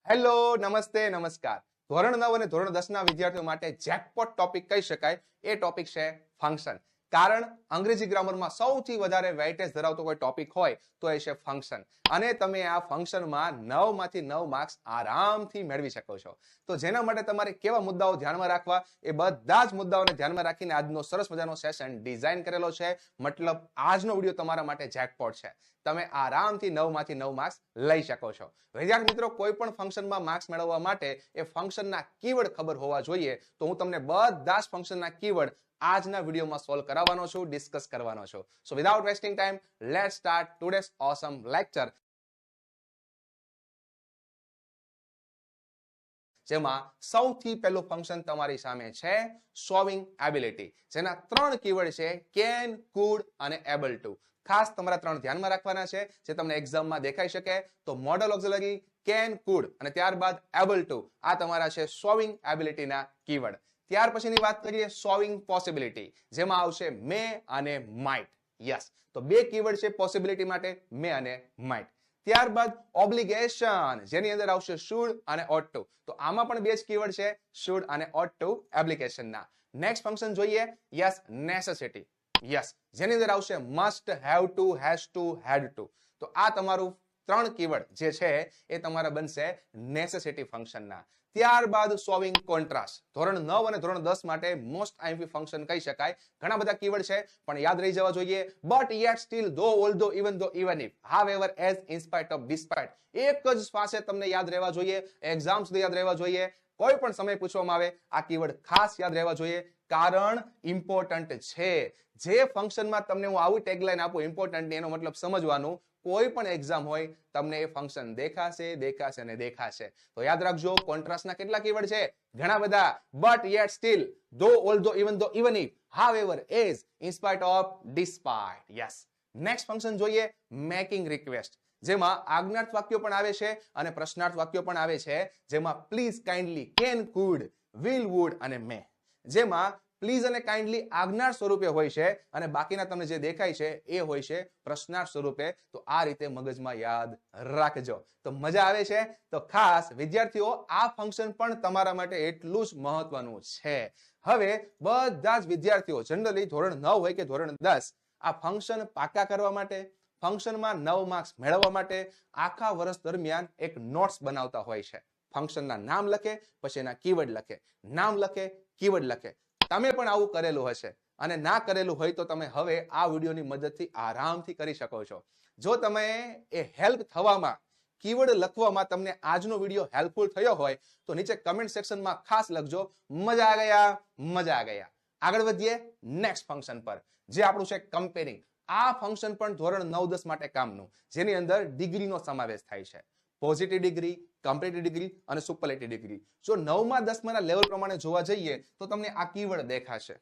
Hello, નમસ્તે, નમસ્કાર. ધોરણ 9 અને ધોરણ 10 ના વિદ્યાર્થીઓ માટે જેકપોટ ટોપિક કહી શકાય. એ ટોપિક છે ફંક્શન. કારણ અંગ્રેજી ગ્રામરમાં સૌથી વધારે વેઇટેજ ધરાવતો કોઈ ટોપિક હોય તો એ છે ફંક્શન. અને તમે આ ફંક્શનમાં 9 માંથી 9 માર્ક્સ આરામથી મેળવી શકો છો. તો જેના માટે તમારે કેવા મુદ્દાઓ ધ્યાનમાં રાખવા એ બધા જ મુદ્દાઓને ધ્યાનમાં રાખીને આજનો સરસ મજાનો સેશન ડિઝાઇન કરેલો છે. મતલબ આજનો વિડીયો તમારા માટે જેકપોટ છે. તમે આરામથી 9 માંથી 9 માર્ક્સ લઈ શકો છો. વિદ્યાર્થી મિત્રો, કોઈ પણ ફંક્શનમાં માર્ક્સ મેળવવા માટે એ ફંક્શનના કીવર્ડ ખબર હોવા જોઈએ. તો હું તમને બધા જ ફંક્શનના કીવર્ડ આજના વિડીયોમાં સોલ્વ કરાવવાનો છું, ડિસ્કસ કરવાનો છું. So without wasting time, let's start today's awesome lecture. જેમાં સૌથી પહેલું ફંક્શન તમારી સામે છે સોલ્વિંગ એબિલિટી, જેના 3 કીવર્ડ છે કેન, કુડ અને એબલ ટુ. ખાસ તમારા 3 ધ્યાનમાં રાખવાના છે જે તમને એક્ઝામમાં દેખાઈ શકે. તો મોડલ ઓક્ઝિલરી, કેન, કુડ અને ત્યારબાદ એબલ ટુ, આ તમારા છે સોલ્વિંગ એબિલિટીના કીવર્ડ. ત્યાર પછીની વાત કરીએ સોલ્વિંગ પોસિબિલિટી, જેમાં આવશે મે અને માઇટ. યસ, તો 2 કીવર્ડ છે પોસિબિલિટી માટે, મે અને માઇટ. ત્યારબાદ ઓબ્લિગેશન, જેની અંદર આવશે શુડ અને ઓટ ટુ. તો આમાં પણ 2 જ કીવર્ડ છે, શુડ અને ઓટ ટુ એપ્લિકેશનના. નેક્સ્ટ ફંક્શન જોઈએ, યસ, નેસેસિટી. યસ, જેની અંદર આવશે must, have to, has to, had to. તો આ તમારું 3 કીવર્ડ જે છે એ તમારા બનશે નેસેસિટી ફંક્શનના. ત્યારબાદ સોલ્વિંગ કોન્ટ્રાસ્ટ, ધોરણ 9 અને ધોરણ 10 માટે મોસ્ટ આઈએમપી ફંક્શન કહી શકાય. ઘણા બધા કીવર્ડ છે પણ યાદ રહી જવા જોઈએ. But yet, still, though, although, even though, even if, however, as, in spite of, despite. એક જ શ્વાસે તમને યાદ રહેવા જોઈએ, એક્ઝામ સુધી યાદ રહેવા જોઈએ. કોઈ પણ સમય પૂછવામાં આવે આ કીવર્ડ ખાસ યાદ રહેવા જોઈએ, કારણ ઇમ્પોર્ટન્ટ છે. જે ફંક્શનમાં તમને હું આવું ટેગલાઈન આપું ઇમ્પોર્ટન્ટ, એનો મતલબ સમજવાનું. કોઈ પણ એક્ઝામ હોય તમને એ ફંક્શન દેખાશે, દેખાશે અને દેખાશે. તો યાદ રાખજો, કોન્ટ્રાસ્ટના કેટલા કીવર્ડ છે? ઘણા બધા. But yet, still, though, although, even though, even if, however, as, in spite of, despite. Yes. Next function જોઈએ, મેકિંગ રિક્વેસ્ટ, જેમાં આજ્ઞાર્થ વાક્યો પણ આવે છે અને પ્રશ્નાર્થ વાક્યો પણ આવે છે. જેમાં please, kindly, can, could, will, would અને મે. જેમાં પ્લીઝ અને કાઇન્ડલી આજ્ઞાર્થ સ્વરૂપે હોય છે અને બાકીના તમને જે દેખાય છે એ હોય છે પ્રશ્નાર્થ સ્વરૂપે. તો આ રીતે મગજમાં યાદ રાખજો. તો મજા આવે છે? તો ખાસ વિદ્યાર્થીઓ, આ ફંક્શન પણ તમારા માટે એટલું જ મહત્વનું છે. હવે બધા જ વિદ્યાર્થીઓ જનરલી ધોરણ 9 હોય કે ધોરણ 10, આ ફંક્શન પાકા કરવા માટે, ફંક્શનમાં 9 માર્ક્સ મેળવવા માટે આખા વર્ષ દરમિયાન એક નોટ્સ બનાવતા હોય છે. ફંક્શનના નામ લખે, પછી એના કીવર્ડ લખે, નામ લખે, કીવર્ડ લખે. તમે પણ આવું કરેલું હશે, અને ના કરેલું હોય તો તમે હવે આ વિડીયોની મદદથી આરામથી કરી શકો છો. જો તમે એ હેલ્પ થવામાં, કીવર્ડ લખવામાં તમને આજનો વિડીયો હેલ્પફુલ થયો હોય તો નીચે કમેન્ટ સેક્શનમાં ખાસ લખજો, મજા આ ગયા, મજા આ ગયા. આગળ વધીએ નેક્સ્ટ ફંક્શન પર, જે આપણું છે કમ્પેરિંગ. આ ફંક્શન પણ ધોરણ 9-10 માટે કામનું, જેની અંદર ડિગ્રીનો સમાવેશ થાય છે. પોઝિટિવ ડિગ્રી, કમ્પેરેટિવ ડિગ્રી અને સુપરલેટિવ ડિગ્રી. જો 9માં 10માં ના લેવલ પ્રમાણે જોવા જઈએ તો તમને આ કીવર્ડ દેખાશે.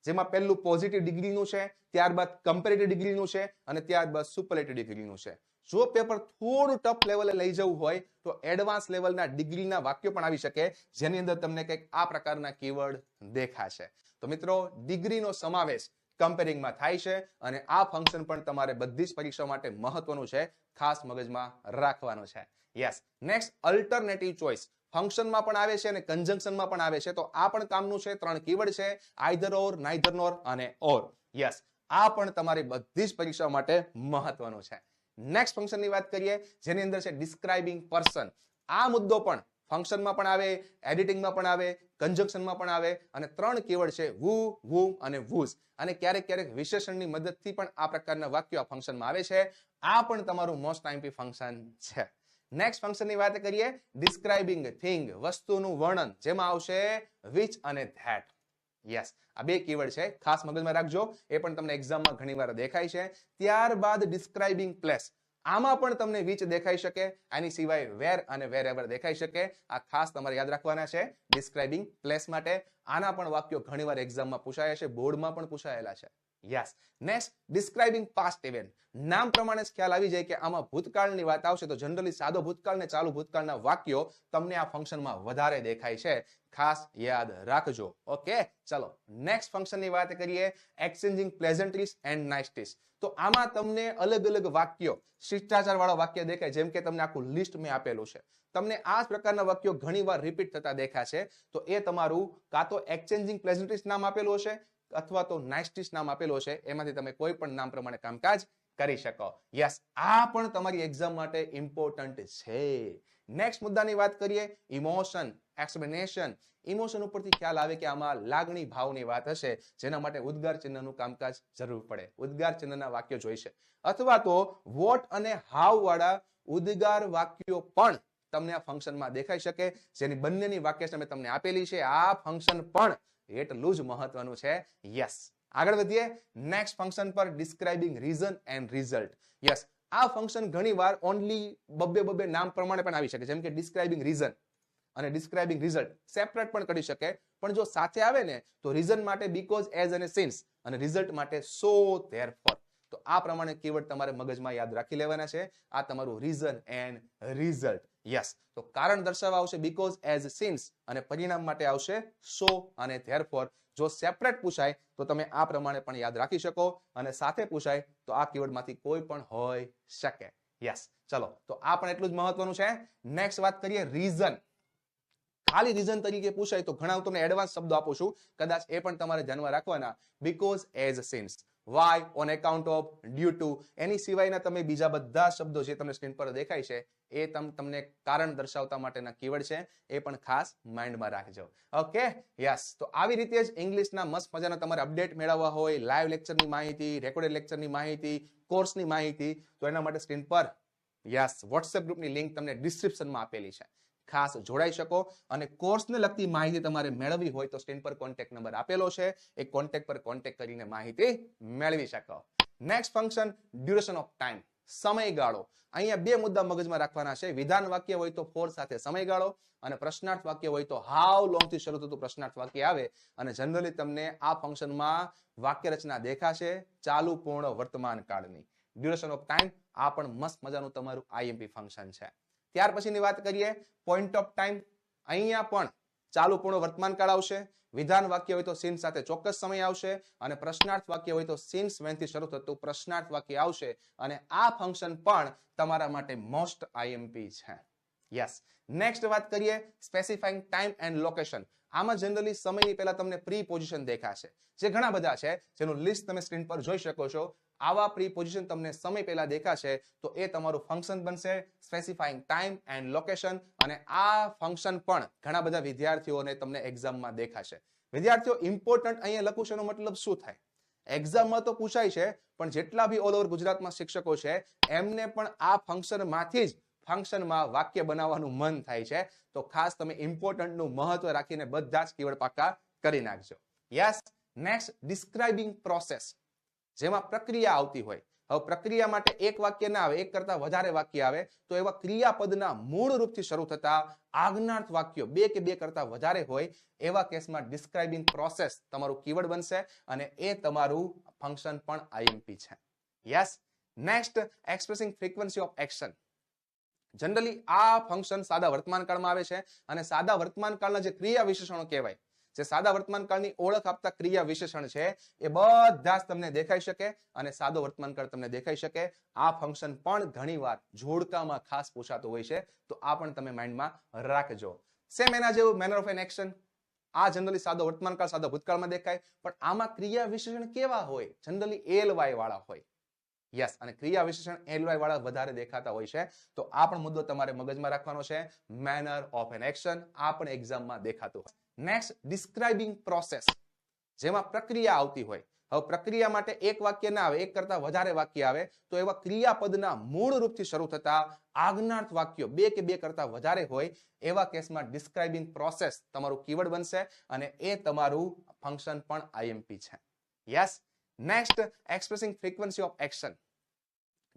જેમાં પહેલું પોઝિટિવ ડિગ્રીનું છે, ત્યારબાદ કમ્પેરેટિવ ડિગ્રીનું છે અને ત્યારબાદ સુપરલેટિવ ડિગ્રીનું છે. જો પેપર થોડું ટફ લેવલે લઈ જવું હોય તો એડવાન્સ લેવલના ડિગ્રીના વાક્યો પણ આવી શકે, જેની અંદર તમને કંઈક આ પ્રકારના કીવર્ડ દેખાશે. તો મિત્રો, ડિગ્રીનો સમાવેશ કમ્પેરિંગમાં થાય છે અને આ ફંક્શન પણ તમારે બધી જ પરીક્ષાઓ માટે મહત્વનું છે, ખાસ મગજમાં રાખવાનું છે. યસ. Next, alternative choice. ફંક્શનમાં પણ આવે છે અને કન્જંક્શનમાં પણ આવે છે. તો આ પણ કામનું છે. 3 કીવર્ડ છે, આઇધર ઓર, નાઇધર નોર અને ઓર. યસ, આ પણ તમારી બધી જ પરીક્ષાઓ માટે મહત્વનું છે. નેક્સ્ટ ફંક્શનની વાત કરીએ, જેની અંદર છે ડિસ્ક્રાઇબિંગ પર્સન. આ મુદ્દો પણ ફંક્શનમાં પણ આવે, એડિટિંગમાં પણ આવે, કન્જંક્શનમાં પણ આવે અને 3 કીવર્ડ છે, વુ, વુમ અને વુઝ. અને ક્યારેક ક્યારેક વિશેષણની મદદથી પણ આ પ્રકારના વાક્યો આ ફંક્શનમાં આવે છે. આ પણ તમારું મોસ્ટ આઈએમપી ફંક્શન છે. નેક્સ્ટ ફંક્શનની વાત કરીએ, ડિસ્ક્રાઇબિંગ થિંગ, વસ્તુનું વર્ણન, જેમાં આવશે which અને that. યસ, આ 2 કીવર્ડ છે, ખાસ મગજમાં રાખજો. એ પણ તમને એક્ઝામમાં ઘણીવાર દેખાય છે. ત્યારબાદ ડિસ્ક્રાઇબિંગ પ્લેસ. આમાં પણ તમને which દેખાઈ શકે, આની સિવાય where અને wherever દેખાઈ શકે. આ ખાસ તમારે યાદ રાખવાના છે ડિસ્ક્રાઇબિંગ પ્લેસ માટે. આના પણ વાક્યો ઘણીવાર એક્ઝામમાં પૂછાયા છે, બોર્ડમાં પણ પૂછાયેલા છે. Yes. Next, describing past event. નામ પ્રમાણે જ ખ્યાલ આવી જાય કે આમાં ભૂતકાળની વાત આવશે તો જનરલી સાદો ભૂતકાળ ને ચાલુ ભૂતકાળના વાક્યો તમને આ ફંક્શનમાં વધારે દેખાય છે. ખાસ યાદ રાખજો. ઓકે, ચલો નેક્સ્ટ ફંક્શનની વાત કરીએ, એક્સચેન્જિંગ પ્લેઝન્ટ્રીઝ એન્ડ નાઇસટીઝ. તો આમાં તમને અલગ અલગ વાક્યો, શિષ્ટાચાર વાળા વાક્ય દેખાય, જેમ કે તમને આખું લિસ્ટ મેં આપેલું છે. તમને આ પ્રકારના વાક્યો ઘણીવાર રિપીટ થતા દેખાશે, તો એ તમારું કાં તો એક્સચેન્જિંગ પ્લેઝન્ટ્રીઝ નામ આપેલું હશે અથવા તો નાઇસટીઝ નામ આપેલું હશે. એમાંથી તમે કોઈ પણ નામ પ્રમાણે કામકાજ કરી શકો. યસ, આ પણ તમારી એક્ઝામ માટે ઇમ્પોર્ટન્ટ છે. નેક્સ્ટ મુદ્દાની વાત કરીએ, ઇમોશન એક્સપ્લેનેશન. ઇમોશન ઉપરથી ખ્યાલ આવે કે આમાં લાગણી ભાવની વાત હશે, જેના માટે ઉદ્ગાર ચિહ્નનું કામકાજ જરૂર પડે. ઉદ્ગાર ચિહ્નના વાક્યો જોઈશે, અથવા તો વોટ અને હાવ વાળા ઉદ્ગાર વાક્યો પણ તમને આ ફંક્શનમાં દેખાઈ શકે, જેની બંનેની વાક્ય મેં તમને આપેલી છે. આ ફંક્શન પણ એટલું જ મહત્વનું છે. યસ, આગળ વધીએ નેક્સ્ટ ફંક્શન પર, describing reason and result. Yes, આ ફંક્શન ઘણીવાર ઓનલી બબ્બે નામ પ્રમાણે પણ આવી શકે, જેમ કે ડિસ્ક્રાઇબિંગ રીઝન અને ડિસ્ક્રાઇબિંગ રિઝલ્ટ સેપરેટ પણ કરી શકે, પણ જો સાથે આવે ને તો રીઝન માટે બીકોઝ, એઝ અને સિન્સ, અને રિઝલ્ટ માટે સો, ધેરફોર. તો આ પ્રમાણે કીવર્ડ તમારે મગજમાં યાદ રાખી લેવાના છે. આ તમારું રીઝન એન્ડ રિઝલ્ટ. યસ, તો કારણ દર્શાવવા આવશે બીકોઝ, એઝ, સિન્સ, અને પરિણામ માટે આવશે સો અને ધેરફોર. જો સેપરેટ પૂછાય તો તમે આ પ્રમાણે પણ યાદ રાખી શકો, અને સાથે પૂછાય તો આ કીવર્ડમાંથી કોઈ પણ હોઈ શકે. યસ, ચલો તો આ પણ એટલું જ મહત્વનું છે. નેક્સ્ટ વાત કરીએ, રીઝન. ખાલી રીઝન તરીકે પૂછાય તો ઘણા હું તમને એડવાન્સ શબ્દો આપું છું, કદાચ એ પણ તમારે ધ્યાનમાં રાખવાના. Because, as, since, why, on account of, due to. એની સિવાયના તમે બીજા બધા શબ્દો જે તમને સ્ક્રીન પર દેખાય છે એ તમને કારણ દર્શાવતા માટેના કીવર્ડ છે. એ પણ ખાસ માઇન્ડમાં રાખજો. Okay, yes. તો આવી રીતે જ ઇંગ્લિશના મસ્ત મજાના તમારે અપડેટ મેળવવા હોય, લાઈવ લેક્ચરની માહિતી, રેકોર્ડેડ લેક્ચરની માહિતી, કોર્સની માહિતી, તો એના માટે સ્ક્રીન પર યસ વોટ્સએપ ગ્રુપની લિંક તમને ડિસ્ક્રિપ્શનમાં આપેલી છે. ખાસ જોડાઈ શકો, અને કોર્સને લગતી માહિતી તમારે મેળવવી હોય તો સ્ક્રીન પર કોન્ટેક્ટ નંબર આપેલો છે. એ કોન્ટેક્ટ પર કોન્ટેક્ટ કરીને માહિતી મેળવી શકો. Next function, duration of time, સમયગાળો. અહીંયા બે મુદ્દા મગજમાં રાખવાના છે. વિધાન વાક્ય હોય તો ફોર સાથે સમયગાળો, અને પ્રશ્નાર્થ વાક્ય હોય તો હાઉ લોંગ થી શરૂ થતું પ્રશ્નાર્થ વાક્ય આવે. અને જનરલી તમને આ ફંક્શનમાં વાક્ય રચના દેખાશે ચાલુ, પૂર્ણ, વર્તમાન કાળની. ડ્યુરેશન ઓફ ટાઈમ, આ પણ મસ્ત મજાનું તમારું આઈએમપી ફંક્શન છે. ત્યાર પછીની વાત કરીએ, પોઈન્ટ ઓફ ટાઈમ. અહીંયા પણ ચાલુ, પૂર્ણ, વર્તમાન કાળ આવશે. વિધાન વાક્ય હોય તો સિન્સ સાથે ચોક્કસ સમય આવશે, અને પ્રશ્નાર્થ વાક્ય હોય તો સિન્સ વેન થી શરૂ થતું પ્રશ્નાર્થ વાક્ય આવશે. અને આ ફંક્શન પણ તમારા માટે મોસ્ટ આઈએમપી છે. યસ, નેક્સ્ટ વાત કરીએ, સ્પેસિફાઈંગ ટાઈમ એન્ડ લોકેશન. આમાં જનરલી સમયની પહેલા તમને પ્રી પોઝિશન દેખાશે, જે ઘણા બધા છે, જેનું લિસ્ટ તમે સ્ક્રીન પર જોઈ શકો છો. આવા પ્રી પોઝિશન તમને સમય પહેલા દેખાશે તો એ તમારું ફંક્શન બનશે, સ્પેસિફાઈંગ ટાઈમ એન્ડ લોકેશન. અને આ ફંક્શન પણ ઘણા બધા વિદ્યાર્થીઓને તમને એક્ઝામમાં દેખાશે. વિદ્યાર્થીઓ, ઇમ્પોર્ટન્ટ અહીંયા લખું છું એનો મતલબ શું થાય? એક્ઝામમાં તો પૂછાય છે, પણ જેટલા બી ઓલ ઓવર ગુજરાતમાં શિક્ષકો છે એમને પણ આ ફંક્શનમાંથી જ ફંક્શનમાં વાક્ય બનાવવાનું મન થાય છે. તો ખાસ તમે ઇમ્પોર્ટન્ટનું મહત્વ રાખીને બધા જ કીવર્ડ પાકા કરી નાખજો. યસ, નેક્સ્ટ, ડિસ્ક્રાઇબિંગ પ્રોસેસ, જેમાં પ્રક્રિયા આવતી હોય. હવે પ્રક્રિયા માટે એક વાક્ય ના આવે, એક કરતા વધારે વાક્ય આવે, તો એવા ક્રિયાપદના મૂળ રૂપથી શરૂ થતા આજ્ઞાર્થ વાક્યો બે કે બે કરતા વધારે હોય, એવા કેસમાં ડિસ્ક્રાઇબિંગ પ્રોસેસ તમારું કીવર્ડ બનશે, અને એ તમારું ફંક્શન પણ આઈએમપી છે. Yes, next, expressing frequency of action. Generally આ ફંક્શન સાદા વર્તમાન કાળમાં આવે છે, અને સાદા વર્તમાન કાળના જે ક્રિયા વિશેષણો કહેવાય, જે સાદા વર્તમાન કાળની ઓળખ આપતા ક્રિયા વિશેષણ છે, એ બધા જ તમને દેખાઈ શકે, અને સાદો વર્તમાન કાળ તમને દેખાઈ શકે. આ ફંક્શન પણ ઘણીવાર જોડકામાં ખાસ પૂછાતું હોય છે, તો આ પણ તમે માઇન્ડમાં રાખજો. સેમ એના જેવું મેનર ઓફ એન એક્શન. આ જનરલી સાદો વર્તમાન કાળ, સાદા ભૂતકાળમાં દેખાય, પણ આમાં ક્રિયા વિશેષણ કેવા હોય? જનરલી એલવાય વાળા હોય. યસ, અને ક્રિયા વિશેષણ એલવાય વાળા વધારે દેખાતા હોય છે. તો આ પણ મુદ્દો તમારે મગજમાં રાખવાનો છે. મેનર ઓફ એન એક્શન, આ પણ એક્ઝામમાં દેખાતું હોય. નેક્સ્ટ, ડિસ્ક્રાઇબિંગ પ્રોસેસ, જેમાં પ્રક્રિયા આવતી હોય. હવે પ્રક્રિયા માટે એક વાક્ય ના આવે, એક કરતા વધારે વાક્ય આવે, તો એવા ક્રિયાપદના મૂળ રૂપથી શરૂ થતા આજ્ઞાર્થ વાક્યો બે કે બે કરતા વધારે હોય, એવા કેસમાં ડિસ્ક્રાઇબિંગ પ્રોસેસ તમારું કીવર્ડ બનશે, અને એ તમારું ફંક્શન પણ આઈએમપી છે. Yes, next, expressing frequency of action.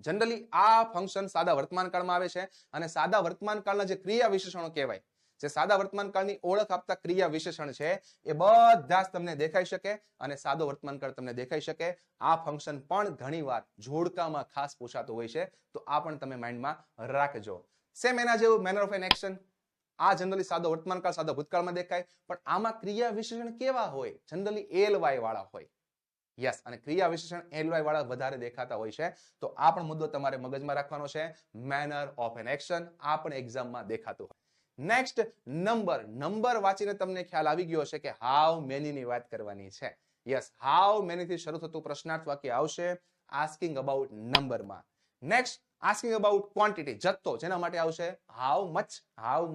Generally આ ફંક્શન સાદા વર્તમાન કાળમાં આવે છે, અને સાદા વર્તમાન કાળના જે ક્રિયા વિશેષણો કહેવાય, જે સાદા વર્તમાનકાળની ઓળખ આપતા ક્રિયા વિશેષણ છે એ બધા જ તમને દેખાઈ શકે અને સાદો વર્તમાનકાળ તમને દેખાઈ શકે. આ ફંક્શન પણ ઘણીવાર જોડકામાં ખાસ પૂછાતું હોય છે, તો આ પણ તમે માઇન્ડમાં રાખજો. સેમ એના જેવું મેનર ઓફ એન એક્શન. આ જનરલી સાદો વર્તમાનકાળ સાદો ભૂતકાળમાં દેખાય, પણ આમાં ક્રિયા વિશેષણ કેવા હોય? જનરલી એલવાય વાળા હોય. યસ, અને ક્રિયા વિશેષણ એલવાય વાળા વધારે દેખાતા હોય છે. તો આ પણ મુદ્દો તમારે મગજમાં રાખવાનો છે. મેનર ઓફ એન એક્શન આ પણ એક્ઝામમાં દેખાતું હોય. નેક્સ્ટ નંબર વાંચીને તમને ખ્યાલ આવી ગયો છે કે હાઉ મેની ની વાત કરવાની છે. યસ, હાઉ મેની થી શરૂ થતું પ્રશ્નાર્થ વાક્ય આવશે આસ્કિંગ અબાઉટ નંબરમાં. નેક્સ્ટ આસ્કિંગ અબાઉટ ક્વોન્ટિટી, જથ્થો, જેના માટે આવશે હાઉ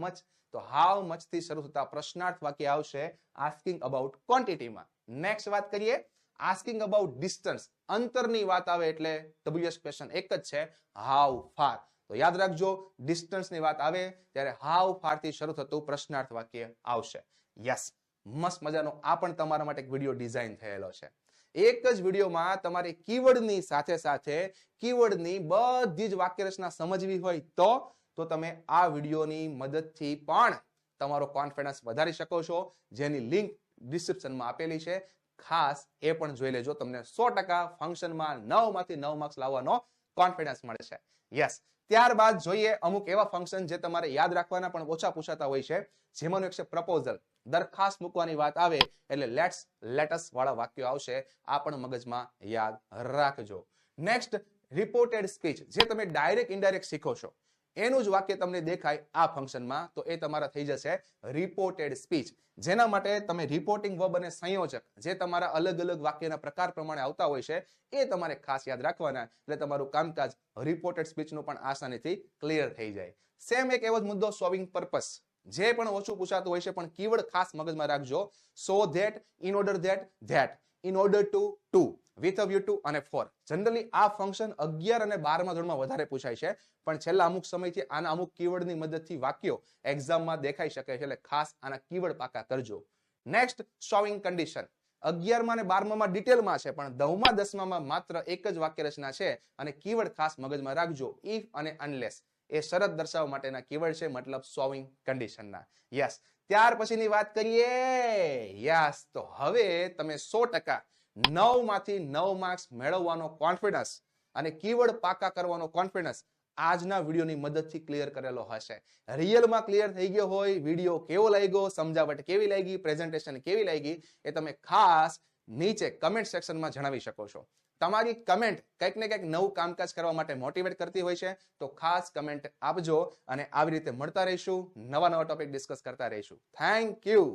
મચ. તો હાઉ મચ થી શરૂ થતા પ્રશ્નાર્થ વાક્ય આવશે આસ્કિંગ અબાઉટ ક્વોન્ટિટીમાં. નેક્સ્ટ વાત કરીએ આસ્કિંગ અબાઉટ ડિસ્ટન્સ, અંતરની વાત આવે એટલે WH ક્વેશ્ચન એક જ છે, હાઉ ફાર. તો યાદ રાખજો, ડિસ્ટન્સ ની વાત આવે ત્યારે હાઉ ફાર થી શરૂ થતું પ્રશ્નાર્થ વાક્ય આવશે. યસ, મસ્ત મજાનો આ પણ તમારા માટે એક વિડીયો ડિઝાઇન થયેલો છે. એક જ વિડીયોમાં તમારે કીવર્ડની સાથે સાથે કીવર્ડની બધી જ વાક્ય રચના સમજવી હોય તો તમે આ વિડીયોની મદદથી પણ તમારો કોન્ફિડન્સ વધારી શકો છો, જેની લિંક ડિસ્ક્રિપ્શનમાં આપેલી છે. ખાસ એ પણ જોઈ લેજો, તમને 100% ફંક્શનમાં 9 માંથી 9 માર્ક્સ લાવવાનો કોન્ફિડન્સ મળે છે. યસ, ત્યારબાદ જોઈએ અમુક એવા ફંક્શન જે તમારે યાદ રાખવાના પણ ઓછા પૂછાતા હોય છે. જેમાંનું એક છે પ્રપોઝલ, દરખાસ્ત મૂકવાની વાત આવે એટલે લેટસ વાળા વાક્યો આવશે. આ પણ મગજમાં યાદ રાખજો. નેક્સ્ટ રિપોર્ટેડ સ્પીચ, જે તમે ડાયરેક્ટ ઇનડાયરેક્ટ શીખો છો એનું જ વાક્ય તમને દેખાય આ ફંક્શનમાં, તો એ તમારા થઈ જશે રિપોર્ટેડ સ્પીચ. જેના માટે તમે રિપોર્ટિંગ વર્બ અને સંયોજક જે તમારા અલગ અલગ વાક્યના પ્રકાર પ્રમાણે આવતા હોય છે એ તમારે ખાસ યાદ રાખવાના, એટલે તમારું કામકાજ રિપોર્ટેડ સ્પીચનું પણ આસાનીથી ક્લિયર થઈ જાય. સેમ એક એવો જ મુદ્દો સોલ્વિંગ પર્પસ, જે પણ ઓછું પૂછાતું હોય છે પણ કીવર્ડ ખાસ મગજમાં રાખજો. So that, in order that, in order to, with a view to અને ફોર. જનરલી આ ફંક્શન 11 અને 12મા ધોરણમાં વધારે પૂછાય છે, પણ છેલ્લા અમુક સમયથી આના અમુક કીવર્ડની મદદથી વાક્યો એક્ઝામમાં દેખાઈ શકે છે, એટલે ખાસ આના કીવર્ડ પાકા કરજો. નેક્સ્ટ શોવિંગ કન્ડિશન, 11મા અને 12મામાં ડિટેલમાં છે, પણ 9મા 10મામાં માત્ર એક જ વાક્ય રચના છે અને કીવર્ડ ખાસ મગજમાં રાખજો. ઇફ અને અનલેસ એ શરત દર્શાવવા માટેના કીવર્ડ છે, મતલબ સોવિંગ કન્ડિશનના. યસ, ત્યાર પછીની વાત કરીએ. યસ, તો હવે તમે 100% 9 માંથી 9 માર્ક્સ મેળવવાનો કોન્ફિડન્સ અને કીવર્ડ પાકા કરવાનો કોન્ફિડન્સ આજના વિડીયોની મદદથી ક્લિયર કરેલો હશે. રિયલમાં ક્લિયર થઈ ગયો હોય, વિડીયો કેવો લાગ્યો, સમજાવટ કેવી લાગી, પ્રેઝન્ટેશન કેવી લાગી, એ તમે ખાસ નીચે કમેન્ટ સેક્શનમાં જણાવી શકો છો. તમારી કમેન્ટ કંઈક ને કંઈક નવું કામકાજ કરવા માટે મોટિવેટ કરતી હોય છે, તો ખાસ કમેન્ટ આપજો અને આવી રીતે મળતા રહીશું, નવા ટોપિક ડિસ્કસ કરતા રહીશું. Thank you.